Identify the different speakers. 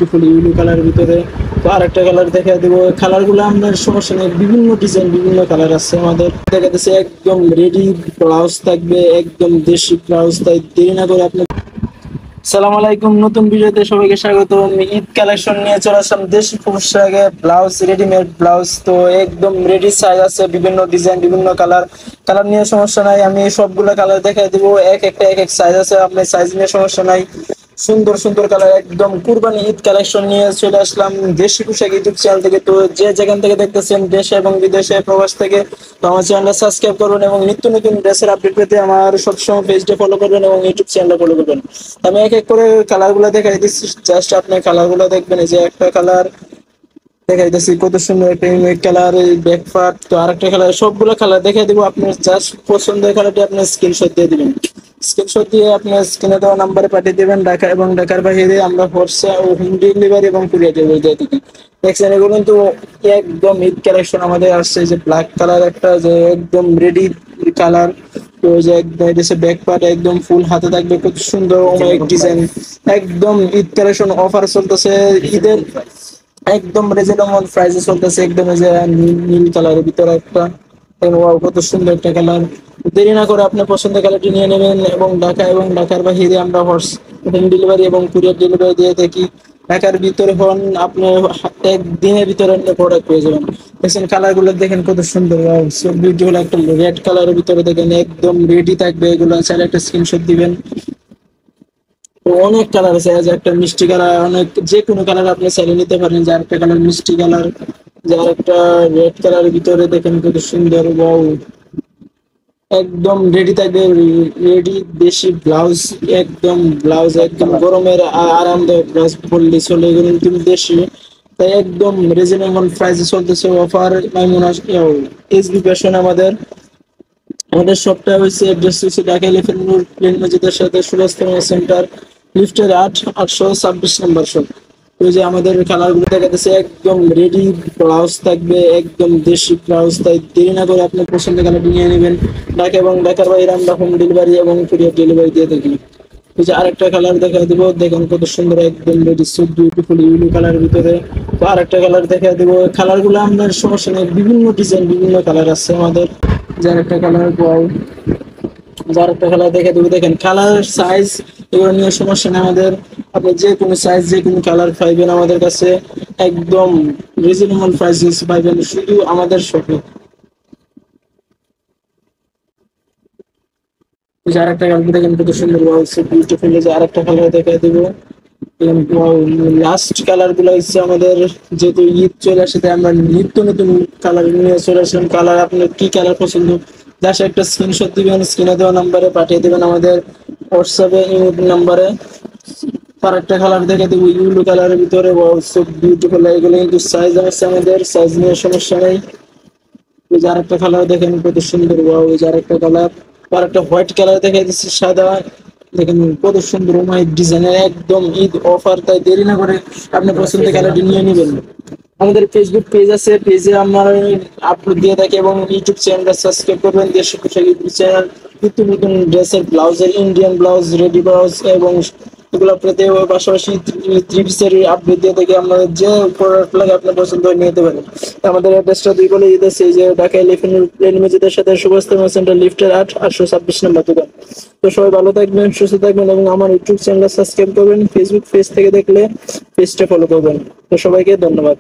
Speaker 1: Beautiful yellow কালারের ভিতরে। তো আরেকটা কালার দেখা দেবো, কালারগুলো আপনার সমস্যা নেই, বিভিন্ন ডিজাইন বিভিন্ন কালার আছে আমাদের। দেখা যাচ্ছে একদম রেডি ব্লাউজ থাকবে, একদম দেশি ব্লাউজ। তাই দেরি না করে আপনি সালাম আলাইকুম, নতুন ভিডিওতে সবাইকে স্বাগত। ঈদ কালেকশন নিয়ে চলে আসলাম দেশি পোশাকে ব্লাউজ, রেডিমেড ব্লাউজ। তো একদম রেডি সাইজ আছে, বিভিন্ন ডিজাইন বিভিন্ন কালার। কালার নিয়ে সমস্যা নাই, আমি সবগুলো কালার দেখাই দিব। এক একটা এক এক সাইজ আছে, আপনার সাইজ নিয়ে সমস্যা নাই। সুন্দর সুন্দর কালার, একদম কুরবানি ঈদ কালেকশন নিয়ে চলে আসলাম দেশি পোশাক ইউটিউব চ্যানেল থেকে। তো যে যেখান থেকে দেখতেছেন, দেশে এবং বিদেশে প্রবাস থেকে, তো আমার চ্যানেলটা সাবস্ক্রাইব করবেন এবং নিত্য নতুন ড্রেসের আপডেট পেতে আমার সবসময় পেজটা ফলো করবেন এবং ইউটিউব চ্যানেলটা ফলো করবেন। আমি এক এক করে কালার গুলো দেখাই দিচ্ছি, জাস্ট আপনি কালার গুলো দেখবেন। এই যে একটা কালার দেখাই দিচ্ছি, কত সুন্দর একটা ইউনিক কালার, ব্যাক পার্ট। তো আরেকটা কালার, সবগুলো কালার দেখাই দিব। আপনার জাস্ট পছন্দের কালারটি আপনার স্ক্রিনশট দিয়ে দিবেন। স্ক্রিনশট দিয়ে আপনার স্ক্রিনে দেওয়া নাম্বারে পাঠিয়ে দিবেন। ঢাকা এবং ঢাকার বাইরে আমরা হোয়াটসঅ্যাপ ও হোম ডেলিভারি এবং কুরিয়ার ডেলিভারি দিয়ে থাকি। দেখছেন এগুলো কিন্তু একদম ঈদ কালেকশন আমাদের আসছে। যে ব্ল্যাক কালার একটা, যে একদম রেডি কালার। তো যে একদম এদেশে ব্যাক পার্ট একদম ফুল হাতে থাকবে, খুব সুন্দর অনেক ডিজাইন। একদম ঈদ কালেকশন অফার চলতেছে ঈদের, একদম রিজনেবল প্রাইসে চলতেছে। একদম এই যে নীল নীল কালারের ভিতরে একটা, ওয়াও কত সুন্দর একটা কালার। দেরি না করে আপনার পছন্দের কালারটি নিয়ে নেবেন। এবং ঢাকা এবং ঢাকার বাইরে আমরা হোম ডেলিভারি এবং কুরিয়ার ডেলিভারি দিয়ে থাকি। ঢাকার ভিতরে হন আপনার একদিনের ভিতরে আপনি প্রোডাক্ট পেয়ে যাবেন। দেখছেন কালার গুলো দেখেন কত সুন্দর, বিউটিফুল একটা রেড কালারের ভিতরে দেখেন, একদম রেডি থাকবে। এগুলো চাইলে একটা স্ক্রিনশট দিবেন। তো অনেক কালার আছে, যে একটা মিষ্টি কালার, অনেক যে কোনো কালার আপনি চাইলে নিতে পারেন। যার একটা কালার মিষ্টি কালার, যার একটা রেড কালারের ভিতরে দেখেন কত সুন্দর, ওয়াও একদম রেডি থাকবে। রেডি দেশি ব্লাউজ, একদম ব্লাউজ একদম গরমের আরামদায়ক ব্লাউজ পরলে চলে, এগুলো কিন্তু দেশি। তাই একদম রিজনেবল প্রাইসে চলতেছে অফার মাইমুনা এসবি ফ্যাশন। আমাদের আমাদের শপটা হয়েছে, অ্যাড্রেস হচ্ছে ঢাকা এলিফ্যান্ট রোড, প্লেন মসজিদের সাথে সুরস্থান সেন্টার, লিফটের 826 নম্বর শপ। ওই যে আমাদের কালার গুলো দেখা যাচ্ছে, একদম রেডি ব্লাউজ থাকবে, একদম দেশি ব্লাউজ। তাই দেরি না করে আপনার পছন্দের কালারটি নিয়ে নেবেন। ঢাকা এবং ঢাকার বাইরে আমরা হোম ডেলিভারি এবং কুরিয়ার ডেলিভারি দিয়ে থাকি। ওই যে আরেকটা কালার দেখা দিব, দেখেন কত সুন্দর, একদম রেডি সুট বিউটিফুল ইউলো কালারের ভিতরে। তো আরেকটা কালার দেখা দিব, কালার গুলো আপনার সমস্যা নেই, বিভিন্ন ডিজাইন বিভিন্ন কালার আছে আমাদের। যার একটা কালার, যার একটা কালার দেখে দেবো, দেখেন কালার সাইজ এগুলো নিয়ে সমস্যা নেই আমাদের। আপনি যে কোনো সাইজ যে কোনো কালার পাইবেন আমাদের কাছে, একদম রিজনেবল প্রাইসেস পাইবেন শুধু আমাদের শপে। যার একটা কালার দেখেন কত সুন্দর, বিউটিফুল। যে আরেকটা কালার দেখে দেবো, লাস্ট কালার গুলো হচ্ছে আমাদের, যেহেতু ঈদ চলে আসে তাই আমরা নিত্য নতুন কালার নিয়ে চলে আসলাম। কালার আপনার কি কালার পছন্দ, জাস্ট একটা স্ক্রিনশট দিবেন, স্ক্রিনে দেওয়া নাম্বারে পাঠিয়ে দেবেন আমাদের হোয়াটসঅ্যাপে নাম্বারে। আর একটা কালার দেখে দেবো ইউলো কালারের ভিতরে, বিউটিফুল। এগুলো কিন্তু সাইজ আছে আমাদের, সাইজ নিয়ে সমস্যা নেই। ওই যে আরেকটা কালার দেখেন কত সুন্দর, ওই যে আরেকটা কালার। আর একটা হোয়াইট কালার দেখে দিচ্ছি, সাদা। দেখেন কত সুন্দর ডিজাইনের, একদম ঈদ অফার। তাই দেরি না করে আপনি পছন্দের কালারটি নিয়ে নেবেন। আমাদের ফেসবুক পেজ আছে, পেজে আমরা আপলোড দিয়ে থাকি এবং ইউটিউব চ্যানেলটা সাবস্ক্রাইব করবেন। দেশি পোশাক ইউটিউব চ্যানেল, নিত্য নতুন ড্রেসের ব্লাউজের, ইন্ডিয়ান ব্লাউজ, রেডি ব্লাউজ এবং এগুলো পেতে, পাশাপাশি থ্রি পিসের আপডেট দিয়ে থাকি। আমাদের যে প্রোডাক্ট লাগে আপনার পছন্দ হয়ে নিতে পারেন। আমাদের অ্যাড্রেসটা দুই বলে দিতেছে, এই যে ঢাকা এলিফ্যান্ট প্লেন মসজিদের সাথে সুভাষতম সেন্টার, লিফটের 826 নম্বর দোকান। তো সবাই ভালো থাকবেন, সুস্থ থাকবেন এবং আমার ইউটিউব চ্যানেলটা সাবস্ক্রাইব করবেন। ফেসবুক পেজ থেকে দেখলে পেজটা ফলো করবেন। তো সবাইকে ধন্যবাদ।